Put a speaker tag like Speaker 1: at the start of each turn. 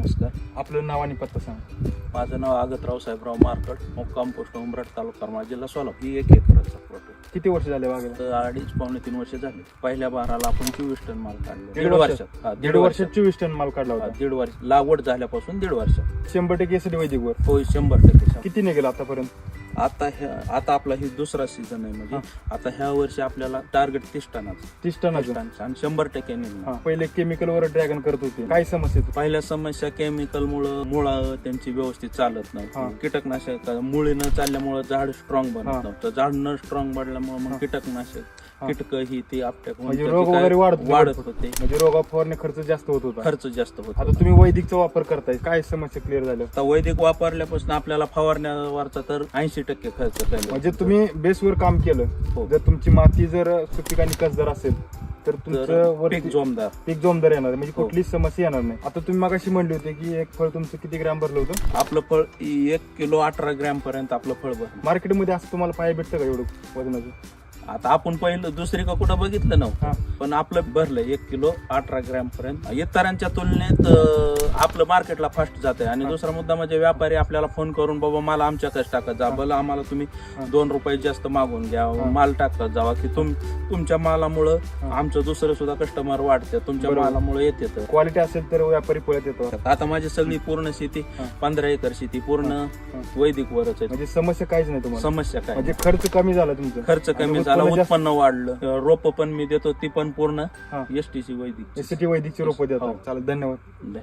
Speaker 1: नमस्कार.
Speaker 2: आपलं नाव आणि पत्ता सांगा.
Speaker 1: माझं नाव आगतराव साहेबराव मारकड, मुक्काम पोस्ट उमरठ, तालुका करमाळा, जिल्हा सोलापूर. ही 1 एकराचा प्लॉट आहे.
Speaker 2: किती वर्ष झाले बागेला?
Speaker 1: तर 2.5-3 वर्ष झाले. पहिल्या बाराला आपण 24 टन माल काढला.
Speaker 2: दीड वर्षात?
Speaker 1: हा,
Speaker 2: दीड वर्षात 24 टन माल काढला होता.
Speaker 1: 1.5 वर्ष लागवड झाल्यापासून 1.5 वर्षात.
Speaker 2: 100% एसडी वैदिकवर
Speaker 1: हो, 100%.
Speaker 2: किती निघेल आतापर्यंत?
Speaker 1: आता आपला ही दुसरा सीझन आहे. म्हणजे आता ह्या वर्षी आपल्याला टार्गेट 30 टनाचं
Speaker 2: 30 टनाचं
Speaker 1: आणि 100% निघणार.
Speaker 2: पहिले केमिकलवर ड्रॅगन करत होते, काय समस्या?
Speaker 1: पहिल्या समस्या केमिकल मुळं त्यांची व्यवस्थित चालत नव्हती. कीटकनाशक मुळे न चालल्यामुळे झाड स्ट्रॉंग बनत नव्हतं. झाड न स्ट्रॉंग बनल्यामुळे मग कीटकनाशक कीटक ही ती आपल्या
Speaker 2: म्हणजे रोग वगैरे वाढत होते. म्हणजे रोगा फवारणी खर्च जास्त होत होता.
Speaker 1: खर्च जास्त होतो.
Speaker 2: आता तुम्ही वैदिकचा वापर करताय, काय समस्या क्लिअर झाल्या?
Speaker 1: आता वैदिक वापरल्यापासून आपल्याला फवारण्यावरचा तर 80% खर्च कमी.
Speaker 2: म्हणजे तुम्ही बेसवर काम केलं.
Speaker 1: हो.
Speaker 2: जर तुमची माती जर सुपीक आणि कसदार असेल तर तुमचं
Speaker 1: पीक जोमदार
Speaker 2: पीक जोमदार येणार, म्हणजे कुठलीच समस्या येणार नाही. आता तुम्ही मगाशी म्हणले होते की एक फळ तुमचं किती ग्रॅम भरलं होतं?
Speaker 1: आपलं फळ 1 किलो 18 ग्रॅम पर्यंत आपलं फळ भरलं.
Speaker 2: मार्केटमध्ये असं तुम्हाला पाहायला भेटतं का एवढं वजनाचं?
Speaker 1: आता आपण पहिलं दुसरी का कुठं बघितलं नव्हतं, पण आपलं भरलं 1 किलो 18 ग्रॅम पर्यंत. इतरांच्या तुलनेत आपलं मार्केटला फास्ट जात आहे. आणि दुसरा मुद्दा म्हणजे व्यापारी आपल्याला फोन करून बाबा माल आमच्याकडेच टाकत जा, भलं आम्हाला तुम्ही 2 रुपये जास्त मागून घ्या, माल टाकत जावा, की तुमच्या मालामुळं आमचं दुसरं सुद्धा कस्टमर वाढते, तुमच्या मालामुळे येते. तर
Speaker 2: क्वालिटी असेल तर व्यापारी पळत येतो.
Speaker 1: आता माझी सगळी पूर्ण शेती 15 एकर शेती पूर्ण वैदिक वरच आहे.
Speaker 2: म्हणजे समस्या काहीच नाही तुम्हाला?
Speaker 1: समस्या काय
Speaker 2: म्हणजे खर्च कमी झाला तुमचा?
Speaker 1: खर्च कमी झाला, उत्पन्न वाढलं. रोप पण मी देतो ती पण पूर्ण एसटीसी वैदिक
Speaker 2: वैदिकची रोपं देतात. चालेल, धन्यवाद.